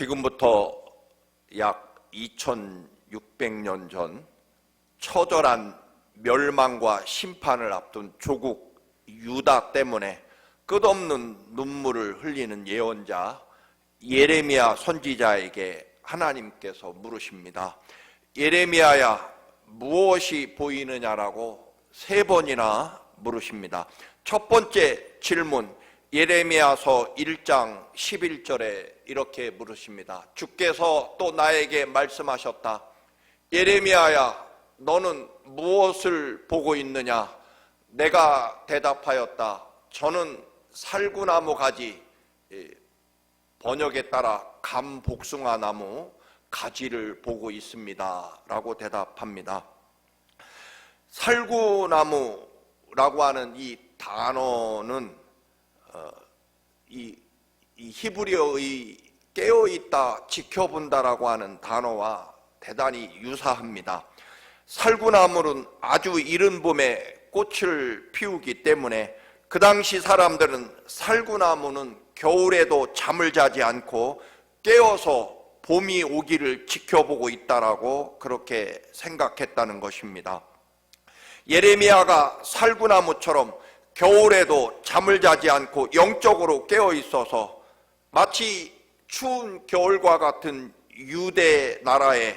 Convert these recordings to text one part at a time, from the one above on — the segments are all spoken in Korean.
지금부터 약 2600년 전 처절한 멸망과 심판을 앞둔 조국 유다 때문에 끝없는 눈물을 흘리는 예언자 예레미야 선지자에게 하나님께서 물으십니다. 예레미야야, 무엇이 보이느냐라고 3번이나 물으십니다. 첫 번째 질문, 예레미야서 1장 11절에 이렇게 물으십니다. 주께서 또 나에게 말씀하셨다. 예레미야야, 너는 무엇을 보고 있느냐? 내가 대답하였다. 저는 살구나무 가지, 번역에 따라 감복숭아 나무 가지를 보고 있습니다 라고 대답합니다. 살구나무라고 하는 이 단어는 이 히브리어의 깨어있다, 지켜본다라고 하는 단어와 대단히 유사합니다. 살구나무는 아주 이른 봄에 꽃을 피우기 때문에 그 당시 사람들은 살구나무는 겨울에도 잠을 자지 않고 깨어서 봄이 오기를 지켜보고 있다라고 그렇게 생각했다는 것입니다. 예레미야가 살구나무처럼 겨울에도 잠을 자지 않고 영적으로 깨어 있어서 마치 추운 겨울과 같은 유대 나라에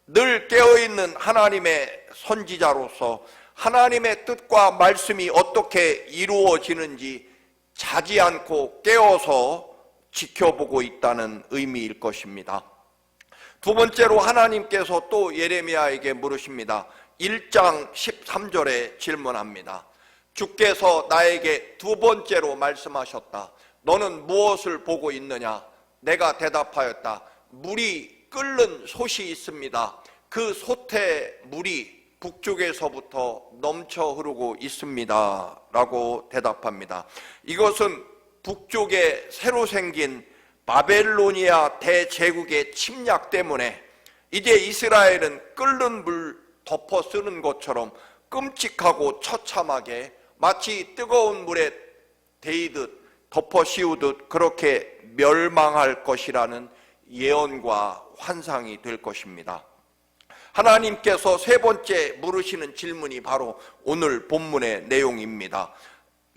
늘 깨어있는 하나님의 선지자로서 하나님의 뜻과 말씀이 어떻게 이루어지는지 자지 않고 깨어서 지켜보고 있다는 의미일 것입니다. 두 번째로 하나님께서 또 예레미야에게 물으십니다. 1장 13절에 질문합니다. 주께서 나에게 두 번째로 말씀하셨다. 너는 무엇을 보고 있느냐? 내가 대답하였다. 물이 끓는 솥이 있습니다. 그 솥에 물이 북쪽에서부터 넘쳐 흐르고 있습니다 라고 대답합니다. 이것은 북쪽에 새로 생긴 바벨로니아 대제국의 침략 때문에 이제 이스라엘은 끓는 물 덮어 쓰는 것처럼 끔찍하고 처참하게 마치 뜨거운 물에 데이듯 덮어 씌우듯 그렇게 멸망할 것이라는 예언과 환상이 될 것입니다. 하나님께서 세 번째 물으시는 질문이 바로 오늘 본문의 내용입니다.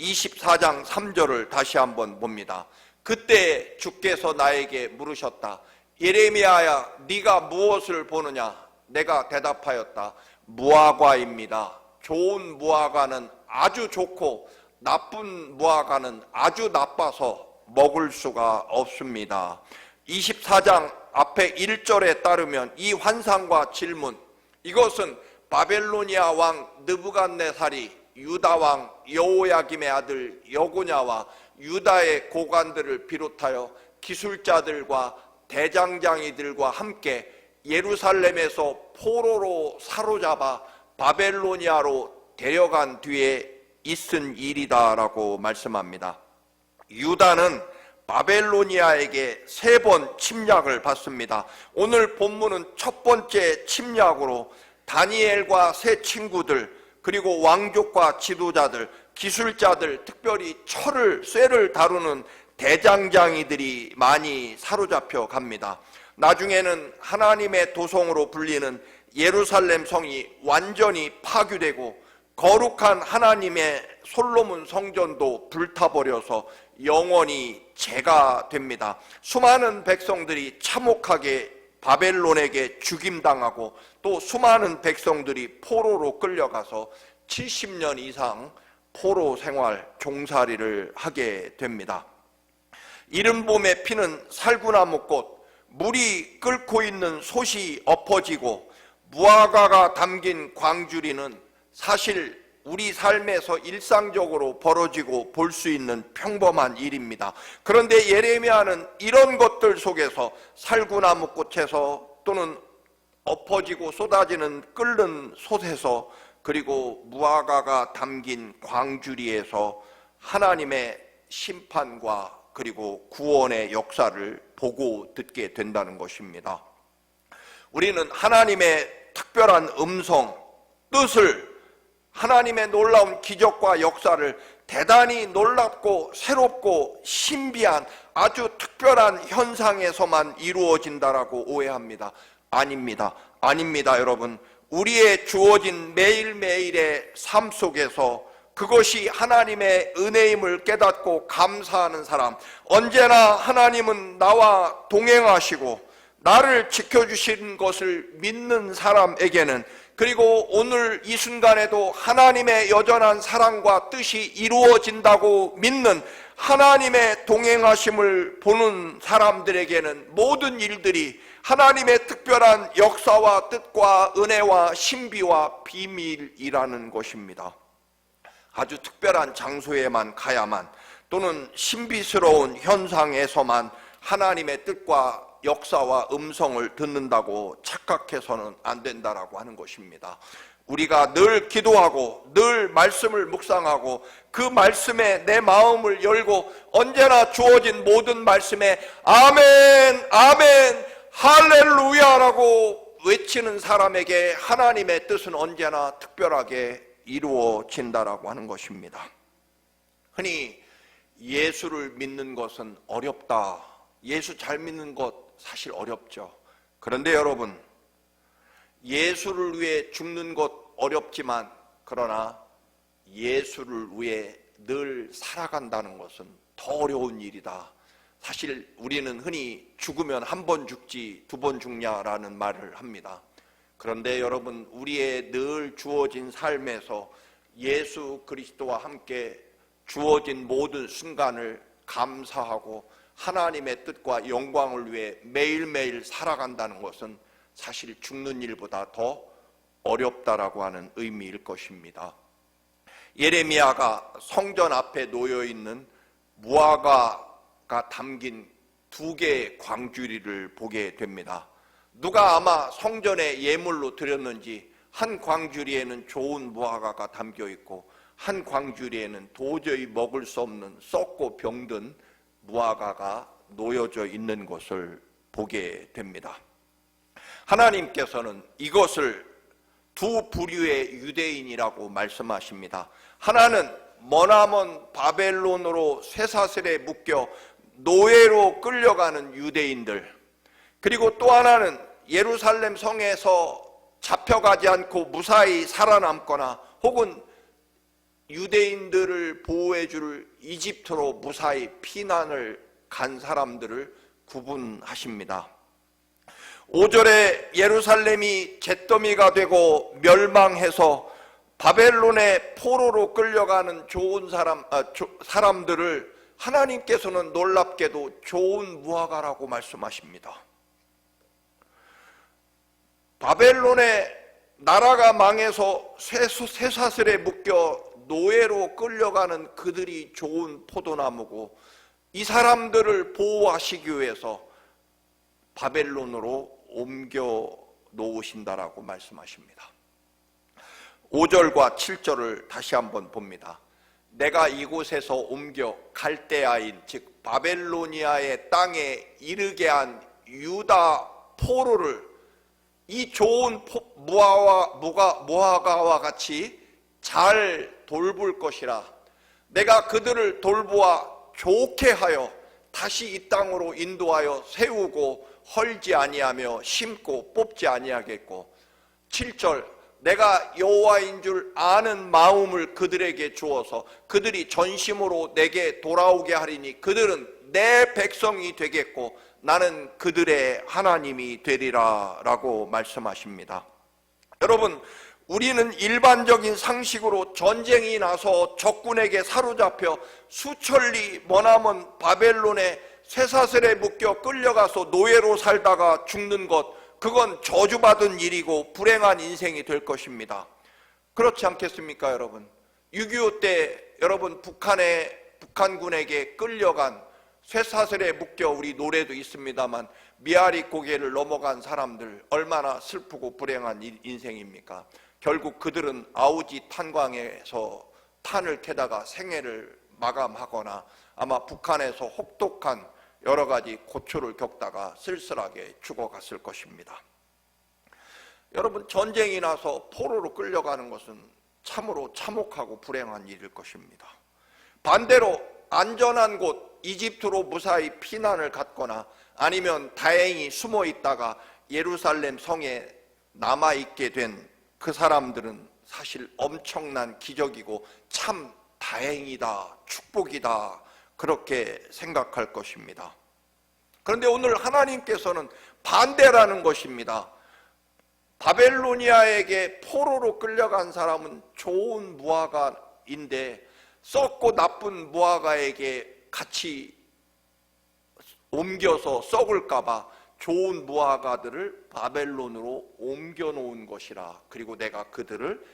24장 3절을 다시 한번 봅니다. 그때 주께서 나에게 물으셨다. 예레미야야, 네가 무엇을 보느냐? 내가 대답하였다. 무화과입니다. 좋은 무화과는 아주 좋고 나쁜 무화과는 아주 나빠서 먹을 수가 없습니다. 24장 앞에 1절에 따르면 이 환상과 질문, 이것은 바벨로니아 왕 느부갓네살이 유다 왕 여호야김의 아들 여고냐와 유다의 고관들을 비롯하여 기술자들과 대장장이들과 함께 예루살렘에서 포로로 사로잡아 바벨로니아로 데려간 뒤에 있은 일이다라고 말씀합니다. 유다는 바벨로니아에게 3번 침략을 받습니다. 오늘 본문은 첫 번째 침략으로 다니엘과 세 친구들, 그리고 왕족과 지도자들, 기술자들, 특별히 쇠를 다루는 대장장이들이 많이 사로잡혀 갑니다. 나중에는 하나님의 도성으로 불리는 예루살렘 성이 완전히 파괴되고 거룩한 하나님의 솔로몬 성전도 불타버려서 영원히 재가 됩니다. 수많은 백성들이 참혹하게 바벨론에게 죽임당하고 또 수많은 백성들이 포로로 끌려가서 70년 이상 포로 생활, 종살이를 하게 됩니다. 이른 봄에 피는 살구나무꽃, 물이 끓고 있는 솥이 엎어지고 무화과가 담긴 광주리는 사실 우리 삶에서 일상적으로 벌어지고 볼 수 있는 평범한 일입니다. 그런데 예레미야는 이런 것들 속에서 살구나무꽃에서 또는 엎어지고 쏟아지는 끓는 솥에서 그리고 무화과가 담긴 광주리에서 하나님의 심판과 그리고 구원의 역사를 보고 듣게 된다는 것입니다. 우리는 하나님의 특별한 음성, 뜻을, 하나님의 놀라운 기적과 역사를 대단히 놀랍고 새롭고 신비한 아주 특별한 현상에서만 이루어진다라고 오해합니다. 아닙니다. 아닙니다, 여러분. 우리의 주어진 매일매일의 삶 속에서 그것이 하나님의 은혜임을 깨닫고 감사하는 사람, 언제나 하나님은 나와 동행하시고 나를 지켜주신 것을 믿는 사람에게는, 그리고 오늘 이 순간에도 하나님의 여전한 사랑과 뜻이 이루어진다고 믿는 하나님의 동행하심을 보는 사람들에게는 모든 일들이 하나님의 특별한 역사와 뜻과 은혜와 신비와 비밀이라는 것입니다. 아주 특별한 장소에만 가야만, 또는 신비스러운 현상에서만 하나님의 뜻과 역사와 음성을 듣는다고 착각해서는 안 된다라고 하는 것입니다. 우리가 늘 기도하고 늘 말씀을 묵상하고 그 말씀에 내 마음을 열고 언제나 주어진 모든 말씀에 아멘, 아멘, 할렐루야라고 외치는 사람에게 하나님의 뜻은 언제나 특별하게 이루어진다라고 하는 것입니다. 흔히 예수를 믿는 것은 어렵다, 예수 잘 믿는 것 사실 어렵죠. 그런데 여러분, 예수를 위해 죽는 것 어렵지만, 그러나 예수를 위해 늘 살아간다는 것은 더 어려운 일이다. 사실 우리는 흔히 죽으면 한 번 죽지 두 번 죽냐라는 말을 합니다. 그런데 여러분, 우리의 늘 주어진 삶에서 예수 그리스도와 함께 주어진 모든 순간을 감사하고 하나님의 뜻과 영광을 위해 매일매일 살아간다는 것은 사실 죽는 일보다 더 어렵다라고 하는 의미일 것입니다. 예레미야가 성전 앞에 놓여있는 무화과가 담긴 두 개의 광주리를 보게 됩니다. 누가 아마 성전에 예물로 드렸는지 한 광주리에는 좋은 무화과가 담겨 있고 한 광주리에는 도저히 먹을 수 없는 썩고 병든 무화과가 놓여져 있는 것을 보게 됩니다. 하나님께서는 이것을 두 부류의 유대인이라고 말씀하십니다. 하나는 머나먼 바벨론으로 쇠사슬에 묶여 노예로 끌려가는 유대인들, 그리고 또 하나는 예루살렘 성에서 잡혀가지 않고 무사히 살아남거나 혹은 유대인들을 보호해줄 이집트로 무사히 피난을 간 사람들을 구분하십니다. 5절에 예루살렘이 잿더미가 되고 멸망해서 바벨론의 포로로 끌려가는 좋은 사람들을 하나님께서는 놀랍게도 좋은 무화과라고 말씀하십니다. 바벨론의 나라가 망해서 쇠사슬에 묶여 노예로 끌려가는 그들이 좋은 포도나무고, 이 사람들을 보호하시기 위해서 바벨론으로 옮겨 놓으신다라고 말씀하십니다. 5절과 7절을 다시 한번 봅니다. 내가 이곳에서 옮겨 갈대아인 즉 바벨로니아의 땅에 이르게 한 유다 포로를 이 좋은 무화과와 같이 잘 돌볼 것이라. 내가 그들을 돌보아 좋게 하여 다시 이 땅으로 인도하여 세우고 헐지 아니하며 심고 뽑지 아니하겠고. 7절, 내가 여호와인 줄 아는 마음을 그들에게 주어서 그들이 전심으로 내게 돌아오게 하리니 그들은 내 백성이 되겠고 나는 그들의 하나님이 되리라 라고 말씀하십니다. 여러분, 우리는 일반적인 상식으로 전쟁이 나서 적군에게 사로잡혀 수천리 머나먼 바벨론의 쇠사슬에 묶여 끌려가서 노예로 살다가 죽는 것, 그건 저주받은 일이고 불행한 인생이 될 것입니다. 그렇지 않겠습니까, 여러분? 6.25 때 여러분 북한군에게 끌려간 쇠사슬에 묶여, 우리 노래도 있습니다만 미아리 고개를 넘어간 사람들 얼마나 슬프고 불행한 인생입니까? 결국 그들은 아우지 탄광에서 탄을 캐다가 생애를 마감하거나 아마 북한에서 혹독한 여러 가지 고초를 겪다가 쓸쓸하게 죽어갔을 것입니다. 여러분, 전쟁이 나서 포로로 끌려가는 것은 참으로 참혹하고 불행한 일일 것입니다. 반대로 안전한 곳, 이집트로 무사히 피난을 갔거나 아니면 다행히 숨어 있다가 예루살렘 성에 남아있게 된 그 사람들은 사실 엄청난 기적이고 참 다행이다, 축복이다, 그렇게 생각할 것입니다. 그런데 오늘 하나님께서는 반대라는 것입니다. 바벨로니아에게 포로로 끌려간 사람은 좋은 무화과인데 썩고 나쁜 무화과에게 같이 옮겨서 썩을까봐 좋은 무화과들을 바벨론으로 옮겨 놓은 것이라. 그리고 내가 그들을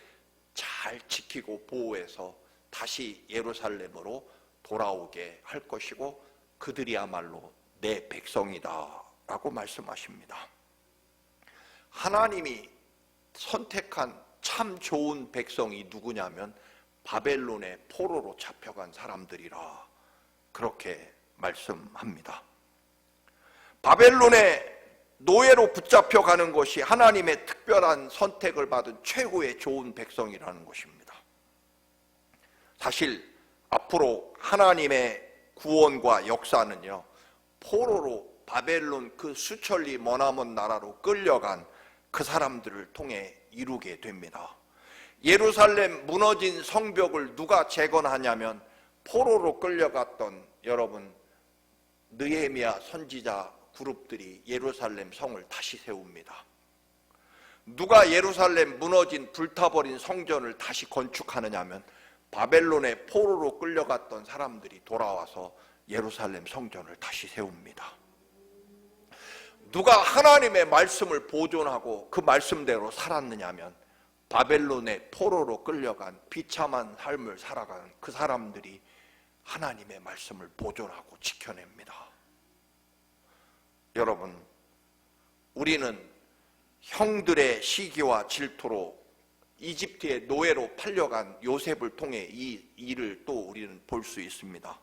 잘 지키고 보호해서 다시 예루살렘으로 돌아오게 할 것이고 그들이야말로 내 백성이다 라고 말씀하십니다. 하나님이 선택한 참 좋은 백성이 누구냐면 바벨론의 포로로 잡혀간 사람들이라, 그렇게 말씀합니다. 바벨론의 노예로 붙잡혀가는 것이 하나님의 특별한 선택을 받은 최고의 좋은 백성이라는 것입니다. 사실 앞으로 하나님의 구원과 역사는요, 포로로 바벨론 그 수천리 머나먼 나라로 끌려간 그 사람들을 통해 이루게 됩니다. 예루살렘 무너진 성벽을 누가 재건하냐면 포로로 끌려갔던 여러분 느헤미야 선지자 그룹들이 예루살렘 성을 다시 세웁니다. 누가 예루살렘 무너진 불타버린 성전을 다시 건축하느냐면 바벨론의 포로로 끌려갔던 사람들이 돌아와서 예루살렘 성전을 다시 세웁니다. 누가 하나님의 말씀을 보존하고 그 말씀대로 살았느냐면 바벨론의 포로로 끌려간 비참한 삶을 살아가는 그 사람들이 하나님의 말씀을 보존하고 지켜냅니다. 여러분, 우리는 형들의 시기와 질투로 이집트의 노예로 팔려간 요셉을 통해 이 일을 또 우리는 볼 수 있습니다.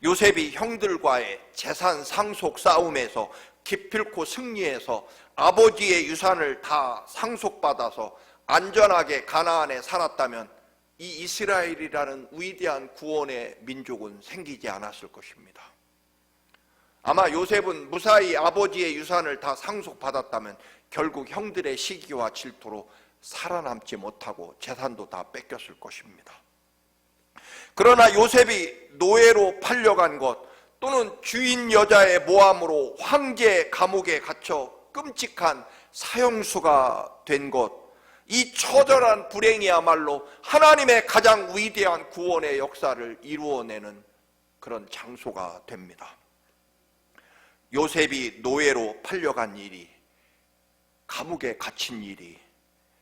요셉이 형들과의 재산 상속 싸움에서 기필코 승리해서 아버지의 유산을 다 상속받아서 안전하게 가나안에 살았다면 이 이스라엘이라는 위대한 구원의 민족은 생기지 않았을 것입니다. 아마 요셉은 무사히 아버지의 유산을 다 상속받았다면 결국 형들의 시기와 질투로 살아남지 못하고 재산도 다 뺏겼을 것입니다. 그러나 요셉이 노예로 팔려간 것 또는 주인 여자의 모함으로 황제 감옥에 갇혀 끔찍한 사형수가 된 것, 이 처절한 불행이야말로 하나님의 가장 위대한 구원의 역사를 이루어내는 그런 장소가 됩니다. 요셉이 노예로 팔려간 일이, 감옥에 갇힌 일이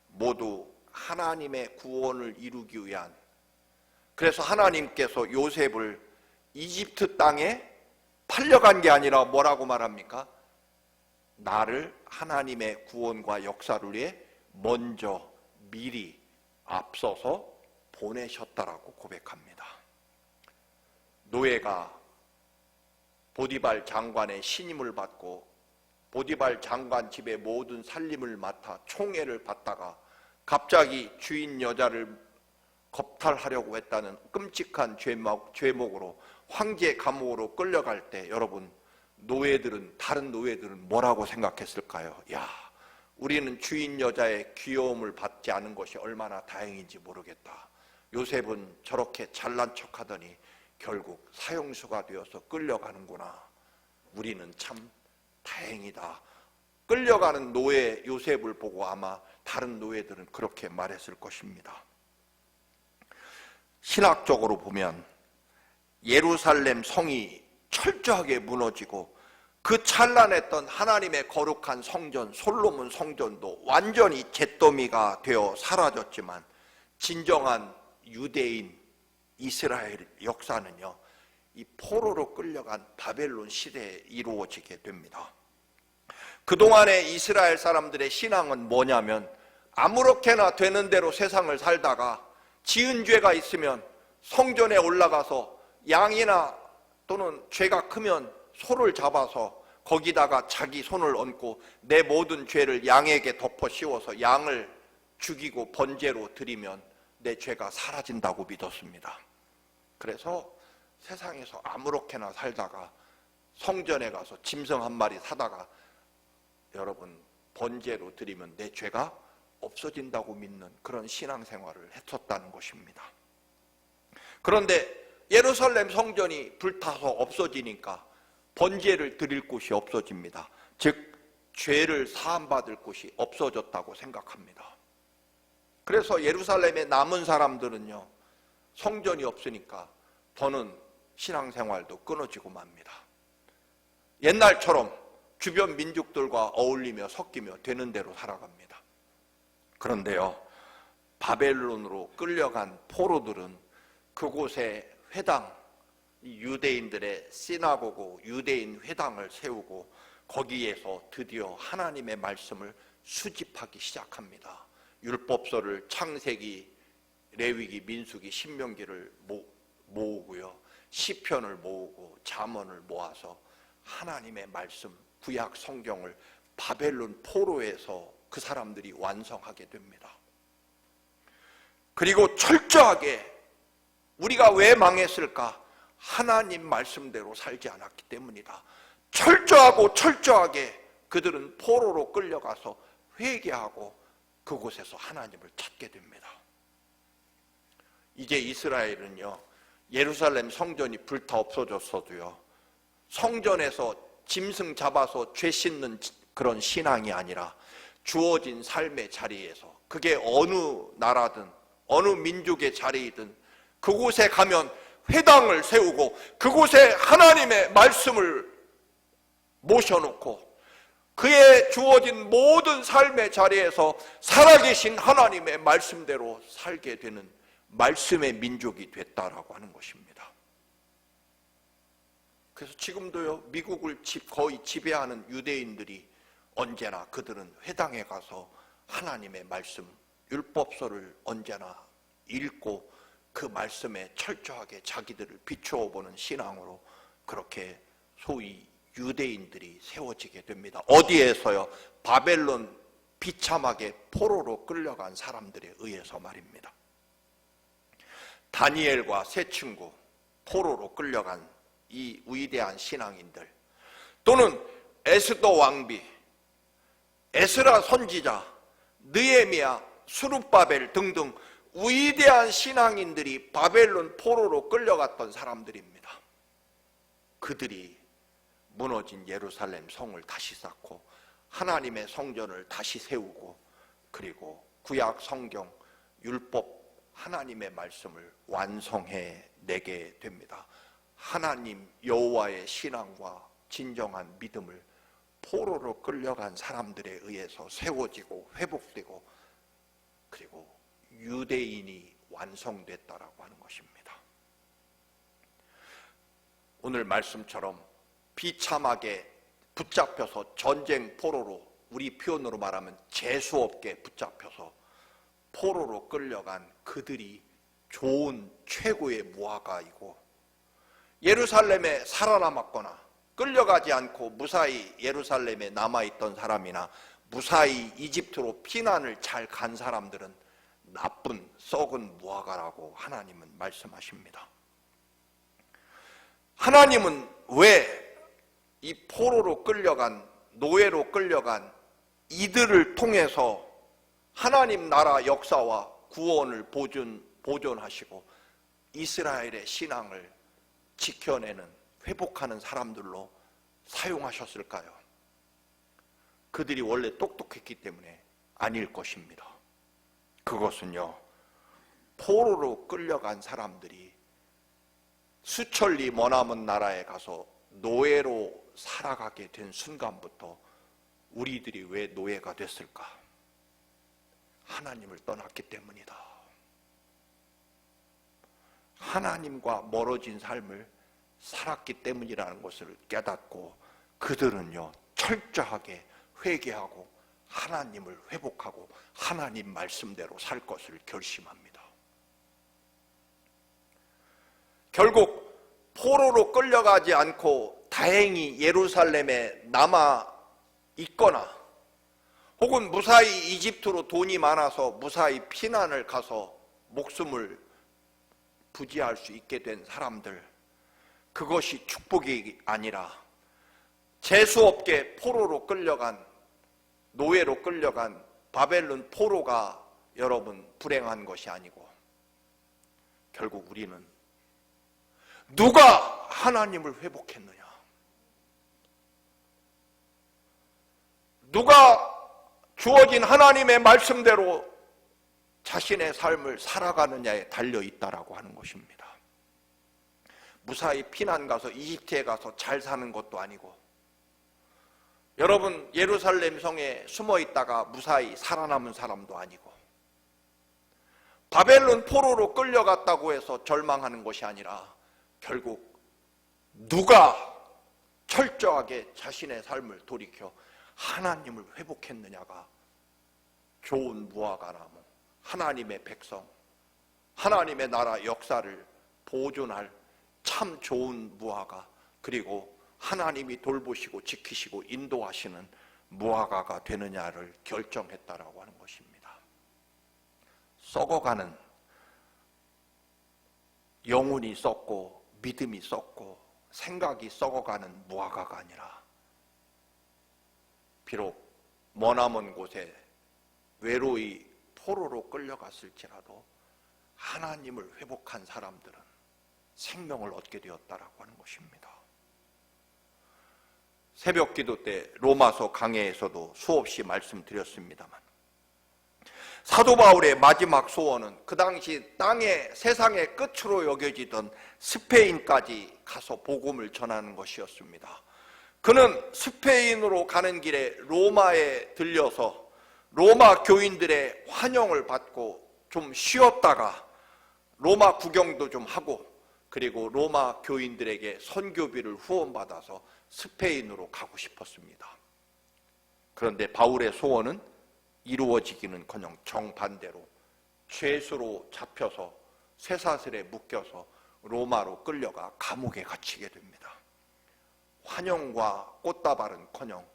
모두 하나님의 구원을 이루기 위한, 그래서 하나님께서 요셉을 이집트 땅에 팔려간 게 아니라 뭐라고 말합니까? 나를 하나님의 구원과 역사를 위해 먼저 미리 앞서서 보내셨다라고 고백합니다. 노예가 보디발 장관의 신임을 받고 보디발 장관 집의 모든 살림을 맡아 총애를 받다가 갑자기 주인 여자를 겁탈하려고 했다는 끔찍한 죄목으로 황제 감옥으로 끌려갈 때 여러분, 다른 노예들은 뭐라고 생각했을까요? 야, 우리는 주인 여자의 귀여움을 받지 않은 것이 얼마나 다행인지 모르겠다. 요셉은 저렇게 잘난 척하더니 결국 사형수가 되어서 끌려가는구나. 우리는 참 다행이다. 끌려가는 노예 요셉을 보고 아마 다른 노예들은 그렇게 말했을 것입니다. 신학적으로 보면 예루살렘 성이 철저하게 무너지고 그 찬란했던 하나님의 거룩한 성전 솔로몬 성전도 완전히 잿더미가 되어 사라졌지만 진정한 유대인 이스라엘 역사는요, 이 포로로 끌려간 바벨론 시대에 이루어지게 됩니다. 그동안의 이스라엘 사람들의 신앙은 뭐냐면 아무렇게나 되는 대로 세상을 살다가 지은 죄가 있으면 성전에 올라가서 양이나 또는 죄가 크면 소를 잡아서 거기다가 자기 손을 얹고 내 모든 죄를 양에게 덮어 씌워서 양을 죽이고 번제로 드리면 내 죄가 사라진다고 믿었습니다. 그래서 세상에서 아무렇게나 살다가 성전에 가서 짐승 한 마리 사다가 여러분 번제로 드리면 내 죄가 없어진다고 믿는 그런 신앙생활을 했었다는 것입니다. 그런데 예루살렘 성전이 불타서 없어지니까 번제를 드릴 곳이 없어집니다. 즉 죄를 사함받을 곳이 없어졌다고 생각합니다. 그래서 예루살렘에 남은 사람들은요, 성전이 없으니까 더는 신앙생활도 끊어지고 맙니다. 옛날처럼 주변 민족들과 어울리며 섞이며 되는 대로 살아갑니다. 그런데요, 바벨론으로 끌려간 포로들은 그곳에 회당, 유대인들의 시나고고 유대인 회당을 세우고 거기에서 드디어 하나님의 말씀을 수집하기 시작합니다. 율법서를 창세기, 레위기, 민수기, 신명기를 모으고요, 시편을 모으고 잠언을 모아서 하나님의 말씀, 구약 성경을 바벨론 포로에서 그 사람들이 완성하게 됩니다. 그리고 철저하게 우리가 왜 망했을까? 하나님 말씀대로 살지 않았기 때문이다. 철저하게 그들은 포로로 끌려가서 회개하고 그곳에서 하나님을 찾게 됩니다. 이제 이스라엘은요, 예루살렘 성전이 불타 없어졌어도요, 성전에서 짐승 잡아서 죄 씻는 그런 신앙이 아니라 주어진 삶의 자리에서, 그게 어느 나라든 어느 민족의 자리이든 그곳에 가면 회당을 세우고 그곳에 하나님의 말씀을 모셔놓고 그의 주어진 모든 삶의 자리에서 살아계신 하나님의 말씀대로 살게 되는 말씀의 민족이 됐다라고 하는 것입니다. 그래서 지금도요, 미국을 거의 지배하는 유대인들이 언제나 그들은 회당에 가서 하나님의 말씀, 율법서를 언제나 읽고 그 말씀에 철저하게 자기들을 비추어 보는 신앙으로 그렇게 소위 유대인들이 세워지게 됩니다. 어디에서요? 바벨론 비참하게 포로로 끌려간 사람들에 의해서 말입니다. 다니엘과 세 친구, 포로로 끌려간 이 위대한 신앙인들, 또는 에스더 왕비, 에스라 선지자, 느헤미야, 수룹바벨 등등 위대한 신앙인들이 바벨론 포로로 끌려갔던 사람들입니다. 그들이 무너진 예루살렘 성을 다시 쌓고 하나님의 성전을 다시 세우고 그리고 구약 성경, 율법, 하나님의 말씀을 완성해 내게 됩니다. 하나님 여호와의 신앙과 진정한 믿음을 포로로 끌려간 사람들에 의해서 세워지고 회복되고 그리고 유대인이 완성됐다라고 하는 것입니다. 오늘 말씀처럼 비참하게 붙잡혀서 전쟁 포로로, 우리 표현으로 말하면 재수없게 붙잡혀서 포로로 끌려간 그들이 좋은 최고의 무화과이고, 예루살렘에 살아남았거나 끌려가지 않고 무사히 예루살렘에 남아있던 사람이나 무사히 이집트로 피난을 잘 간 사람들은 나쁜 썩은 무화과라고 하나님은 말씀하십니다. 하나님은 왜 이 포로로 끌려간, 노예로 끌려간 이들을 통해서 하나님 나라 역사와 구원을 보존하시고 이스라엘의 신앙을 지켜내는, 회복하는 사람들로 사용하셨을까요? 그들이 원래 똑똑했기 때문에 아닐 것입니다. 그것은요, 포로로 끌려간 사람들이 수천리 머나먼 나라에 가서 노예로 살아가게 된 순간부터 우리들이 왜 노예가 됐을까? 하나님을 떠났기 때문이다. 하나님과 멀어진 삶을 살았기 때문이라는 것을 깨닫고 그들은요, 철저하게 회개하고 하나님을 회복하고 하나님 말씀대로 살 것을 결심합니다. 결국 포로로 끌려가지 않고 다행히 예루살렘에 남아 있거나 혹은 무사히 이집트로 돈이 많아서 무사히 피난을 가서 목숨을 부지할 수 있게 된 사람들, 그것이 축복이 아니라 재수없게 포로로 끌려간, 노예로 끌려간 바벨론 포로가 여러분 불행한 것이 아니고, 결국 우리는 누가 하나님을 회복했느냐, 누가 주어진 하나님의 말씀대로 자신의 삶을 살아가느냐에 달려있다라고 하는 것입니다. 무사히 피난 가서 이집트에 가서 잘 사는 것도 아니고, 여러분 예루살렘 성에 숨어 있다가 무사히 살아남은 사람도 아니고, 바벨론 포로로 끌려갔다고 해서 절망하는 것이 아니라 결국 누가 철저하게 자신의 삶을 돌이켜 하나님을 회복했느냐가 좋은 무화과나무, 하나님의 백성, 하나님의 나라 역사를 보존할 참 좋은 무화과, 그리고 하나님이 돌보시고 지키시고 인도하시는 무화과가 되느냐를 결정했다라고 하는 것입니다. 썩어가는, 영혼이 썩고 믿음이 썩고 생각이 썩어가는 무화과가 아니라, 비록 머나먼 곳에 외로이 포로로 끌려갔을지라도 하나님을 회복한 사람들은 생명을 얻게 되었다라고 하는 것입니다. 새벽 기도 때 로마서 강해에서도 수없이 말씀드렸습니다만, 사도 바울의 마지막 소원은 그 당시 세상의 끝으로 여겨지던 스페인까지 가서 복음을 전하는 것이었습니다. 그는 스페인으로 가는 길에 로마에 들려서 로마 교인들의 환영을 받고 좀 쉬었다가 로마 구경도 좀 하고, 그리고 로마 교인들에게 선교비를 후원받아서 스페인으로 가고 싶었습니다. 그런데 바울의 소원은 이루어지기는커녕 정반대로 죄수로 잡혀서 쇠사슬에 묶여서 로마로 끌려가 감옥에 갇히게 됩니다. 환영과 꽃다발은커녕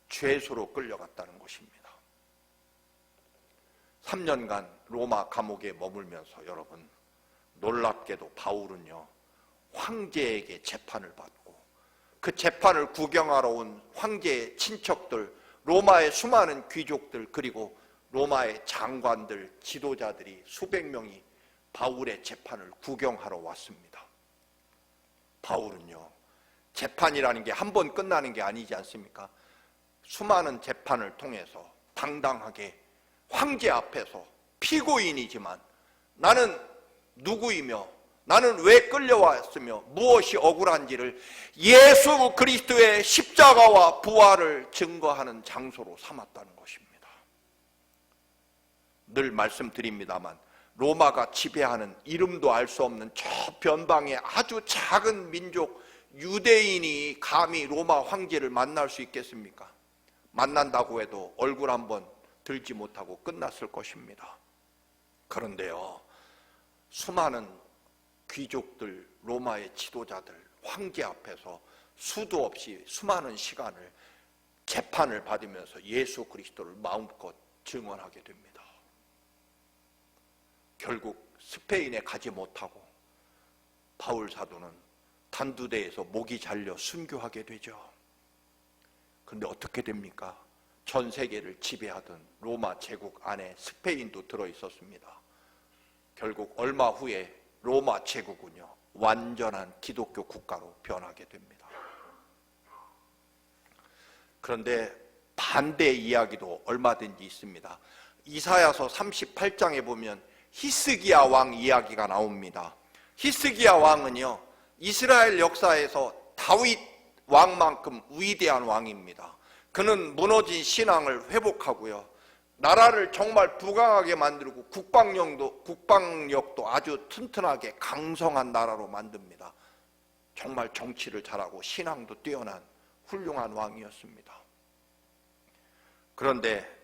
죄수로 끌려갔다는 것입니다. 3년간 로마 감옥에 머물면서 여러분, 놀랍게도 바울은요, 황제에게 재판을 받고, 그 재판을 구경하러 온 황제의 친척들, 로마의 수많은 귀족들, 그리고 로마의 장관들, 지도자들이 수백 명이 바울의 재판을 구경하러 왔습니다. 바울은요, 재판이라는 게 한 번 끝나는 게 아니지 않습니까? 수많은 재판을 통해서 당당하게 황제 앞에서 피고인이지만 나는 누구이며 나는 왜 끌려왔으며 무엇이 억울한지를 예수 그리스도의 십자가와 부활을 증거하는 장소로 삼았다는 것입니다. 늘 말씀드립니다만, 로마가 지배하는 이름도 알 수 없는 저 변방의 아주 작은 민족 유대인이 감히 로마 황제를 만날 수 있겠습니까? 만난다고 해도 얼굴 한번 들지 못하고 끝났을 것입니다. 그런데요, 수많은 귀족들, 로마의 지도자들, 황제 앞에서 수도 없이 수많은 시간을 재판을 받으면서 예수 그리스도를 마음껏 증언하게 됩니다. 결국 스페인에 가지 못하고 바울 사도는 단두대에서 목이 잘려 순교하게 되죠. 그런데 어떻게 됩니까? 전 세계를 지배하던 로마 제국 안에 스페인도 들어있었습니다. 결국 얼마 후에 로마 제국은요, 완전한 기독교 국가로 변하게 됩니다. 그런데 반대의 이야기도 얼마든지 있습니다. 이사야서 38장에 보면 히스기야 왕 이야기가 나옵니다. 히스기야 왕은요, 이스라엘 역사에서 다윗 왕만큼 위대한 왕입니다. 그는 무너진 신앙을 회복하고요, 나라를 정말 부강하게 만들고 국방력도 아주 튼튼하게 강성한 나라로 만듭니다. 정말 정치를 잘하고 신앙도 뛰어난 훌륭한 왕이었습니다. 그런데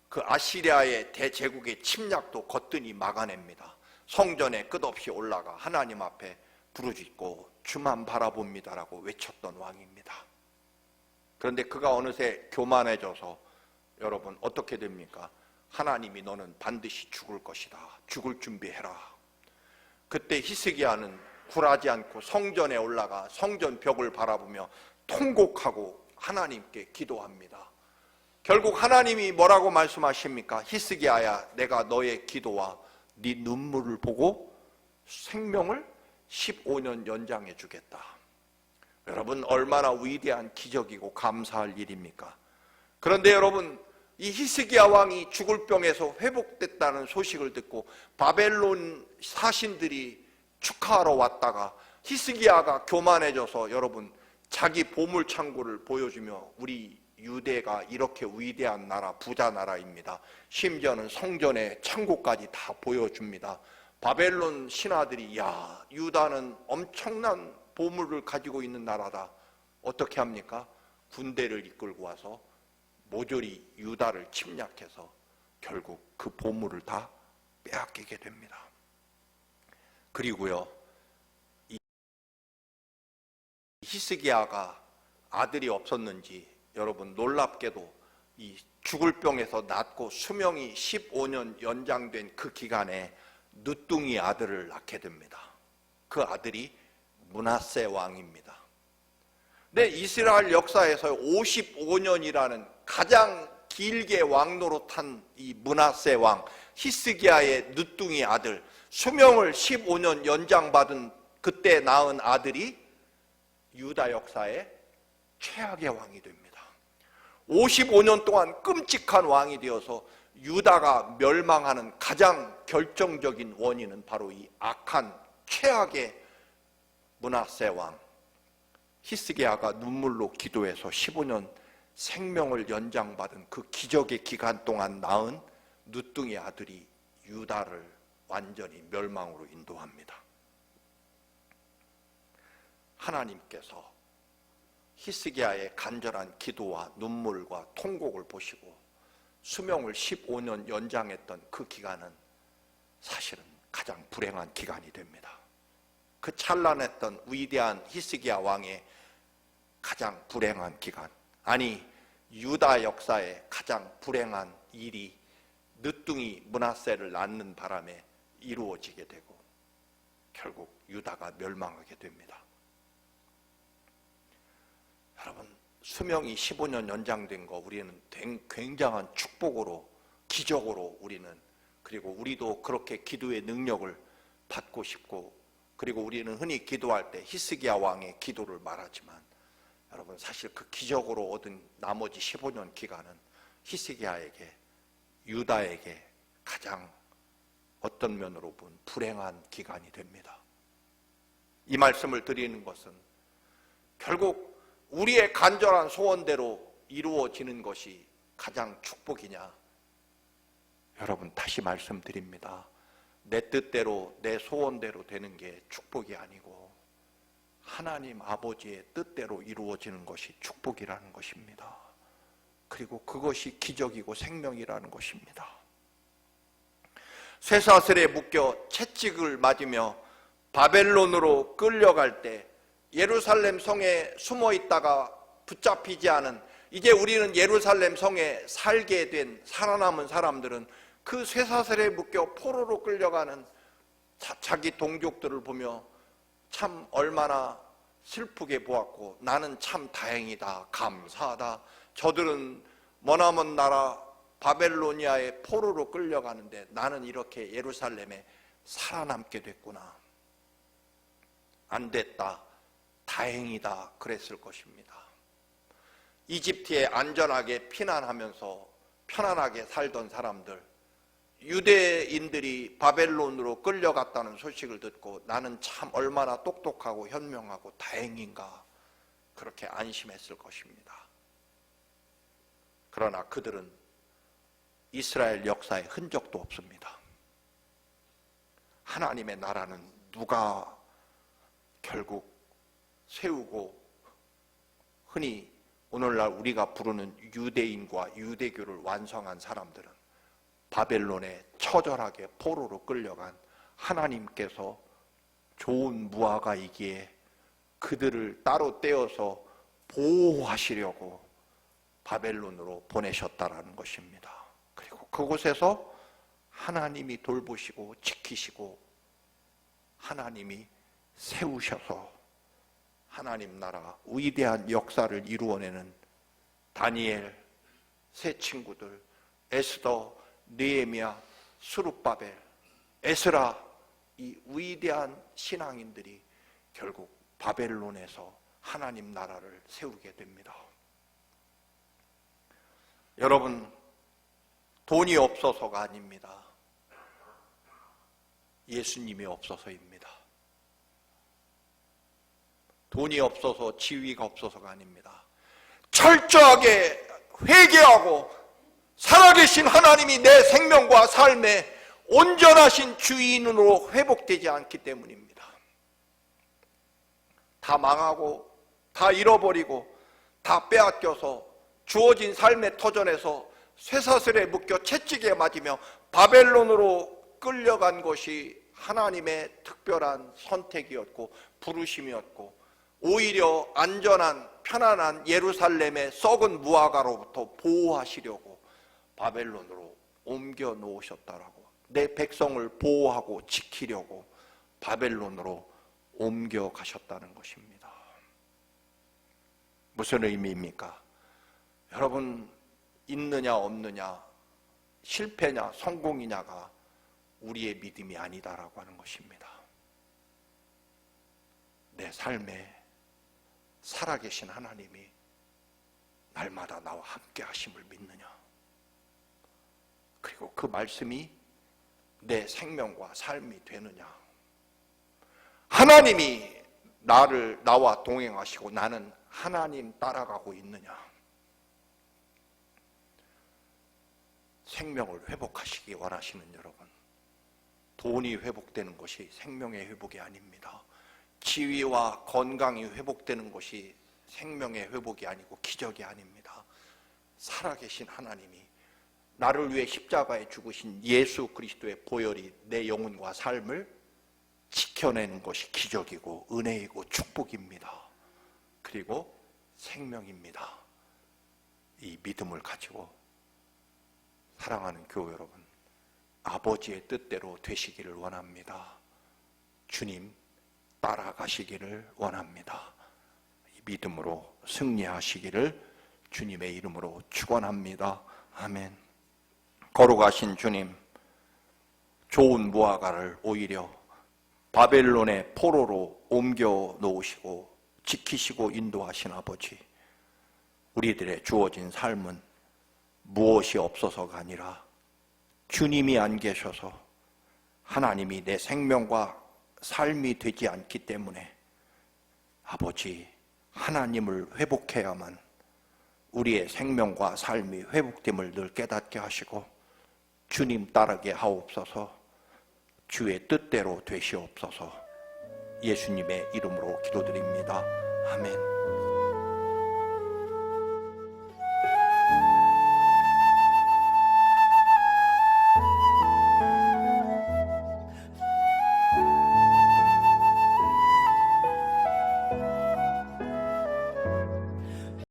그 아시리아의 대제국의 침략도 거뜬히 막아냅니다. 성전에 끝없이 올라가 하나님 앞에 부르짖고 주만 바라봅니다라고 외쳤던 왕입니다. 그런데 그가 어느새 교만해져서 여러분 어떻게 됩니까? 하나님이 너는 반드시 죽을 것이다, 죽을 준비해라. 그때 히스기야는 굴하지 않고 성전에 올라가 성전 벽을 바라보며 통곡하고 하나님께 기도합니다. 결국 하나님이 뭐라고 말씀하십니까? 히스기야야, 내가 너의 기도와 네 눈물을 보고 생명을 15년 연장해 주겠다. 여러분, 얼마나 위대한 기적이고 감사할 일입니까? 그런데 여러분, 이 히스기야 왕이 죽을 병에서 회복됐다는 소식을 듣고 바벨론 사신들이 축하하러 왔다가 히스기야가 교만해져서 여러분 자기 보물 창고를 보여주며 우리 유대가 이렇게 위대한 나라, 부자 나라입니다. 심지어는 성전의 창고까지 다 보여줍니다. 바벨론 신하들이 야, 유다는 엄청난 보물을 가지고 있는 나라다. 어떻게 합니까? 군대를 이끌고 와서 모조리 유다를 침략해서 결국 그 보물을 다 빼앗기게 됩니다. 그리고요, 이 히스기야가 아들이 없었는지 여러분 놀랍게도 이 죽을 병에서 낫고 수명이 15년 연장된 그 기간에 늦둥이 아들을 낳게 됩니다. 그 아들이 므낫세 왕입니다. 근데 이스라엘 역사에서 55년이라는 가장 길게 왕노릇한 이 므낫세 왕, 히스기야의 늦둥이 아들, 수명을 15년 연장받은 그때 낳은 아들이 유다 역사의 최악의 왕이 됩니다. 55년 동안 끔찍한 왕이 되어서 유다가 멸망하는 가장 결정적인 원인은 바로 이 악한 최악의 므낫세 왕 히스기야가 눈물로 기도해서 15년 생명을 연장받은 그 기적의 기간 동안 낳은 늦둥이 아들이 유다를 완전히 멸망으로 인도합니다. 하나님께서 히스기야의 간절한 기도와 눈물과 통곡을 보시고 수명을 15년 연장했던 그 기간은 사실은 가장 불행한 기간이 됩니다. 그 찬란했던 위대한 히스기야 왕의 가장 불행한 기간, 아니 유다 역사의 가장 불행한 일이 늦둥이 므낫세를 낳는 바람에 이루어지게 되고 결국 유다가 멸망하게 됩니다. 여러분, 수명이 15년 연장된 거 우리는 굉장한 축복으로, 기적으로 우리는, 그리고 우리도 그렇게 기도의 능력을 받고 싶고, 그리고 우리는 흔히 기도할 때 히스기야 왕의 기도를 말하지만 여러분, 사실 그 기적으로 얻은 나머지 15년 기간은 히스기야에게, 유다에게 가장 어떤 면으로 보면 불행한 기간이 됩니다. 이 말씀을 드리는 것은 결국 우리의 간절한 소원대로 이루어지는 것이 가장 축복이냐? 여러분, 다시 말씀드립니다. 내 뜻대로, 내 소원대로 되는 게 축복이 아니고 하나님 아버지의 뜻대로 이루어지는 것이 축복이라는 것입니다. 그리고 그것이 기적이고 생명이라는 것입니다. 쇠사슬에 묶여 채찍을 맞으며 바벨론으로 끌려갈 때 예루살렘 성에 숨어 있다가 붙잡히지 않은, 이제 우리는 예루살렘 성에 살게 된 살아남은 사람들은 그 쇠사슬에 묶여 포로로 끌려가는 자기 동족들을 보며 참 얼마나 슬프게 보았고, 나는 참 다행이다, 감사하다, 저들은 머나먼 나라 바벨로니아의 포로로 끌려가는데 나는 이렇게 예루살렘에 살아남게 됐구나, 안 됐다, 다행이다 그랬을 것입니다. 이집트에 안전하게 피난하면서 편안하게 살던 사람들, 유대인들이 바벨론으로 끌려갔다는 소식을 듣고 나는 참 얼마나 똑똑하고 현명하고 다행인가 그렇게 안심했을 것입니다. 그러나 그들은 이스라엘 역사에 흔적도 없습니다. 하나님의 나라는 누가 결국 세우고, 흔히 오늘날 우리가 부르는 유대인과 유대교를 완성한 사람들은 바벨론에 처절하게 포로로 끌려간 하나님께서 좋은 무화과이기에 그들을 따로 떼어서 보호하시려고 바벨론으로 보내셨다라는 것입니다. 그리고 그곳에서 하나님이 돌보시고 지키시고 하나님이 세우셔서 하나님 나라 위대한 역사를 이루어내는 다니엘, 세 친구들, 에스더, 느헤미야, 스룹바벨, 에스라, 이 위대한 신앙인들이 결국 바벨론에서 하나님 나라를 세우게 됩니다. 여러분, 돈이 없어서가 아닙니다. 예수님이 없어서입니다. 돈이 없어서, 지위가 없어서가 아닙니다. 철저하게 회개하고 살아계신 하나님이 내 생명과 삶의 온전하신 주인으로 회복되지 않기 때문입니다. 다 망하고 다 잃어버리고 다 빼앗겨서 주어진 삶의 터전에서 쇠사슬에 묶여 채찍에 맞으며 바벨론으로 끌려간 것이 하나님의 특별한 선택이었고 부르심이었고, 오히려 안전한 편안한 예루살렘의 썩은 무화과로부터 보호하시려고 바벨론으로 옮겨 놓으셨다라고, 내 백성을 보호하고 지키려고 바벨론으로 옮겨 가셨다는 것입니다. 무슨 의미입니까? 여러분, 있느냐 없느냐, 실패냐 성공이냐가 우리의 믿음이 아니다라고 하는 것입니다. 내 삶에 살아계신 하나님이 날마다 나와 함께 하심을 믿느냐, 그리고 그 말씀이 내 생명과 삶이 되느냐, 하나님이 나와 동행하시고 나는 하나님 따라가고 있느냐, 생명을 회복하시기 원하시는 여러분, 돈이 회복되는 것이 생명의 회복이 아닙니다. 지위와 건강이 회복되는 것이 생명의 회복이 아니고 기적이 아닙니다. 살아계신 하나님이 나를 위해 십자가에 죽으신 예수 그리스도의 보혈이 내 영혼과 삶을 지켜내는 것이 기적이고 은혜이고 축복입니다. 그리고 생명입니다. 이 믿음을 가지고 사랑하는 교회 여러분, 아버지의 뜻대로 되시기를 원합니다. 주님 따라가시기를 원합니다. 이 믿음으로 승리하시기를 주님의 이름으로 축원합니다. 아멘. 거룩하신 주님, 좋은 무화과를 오히려 바벨론의 포로로 옮겨 놓으시고 지키시고 인도하신 아버지, 우리들의 주어진 삶은 무엇이 없어서가 아니라 주님이 안 계셔서 하나님이 내 생명과 삶이 되지 않기 때문에 아버지, 하나님을 회복해야만 우리의 생명과 삶이 회복됨을 늘 깨닫게 하시고 주님 따르게 하옵소서. 주의 뜻대로 되시옵소서. 예수님의 이름으로 기도드립니다. 아멘.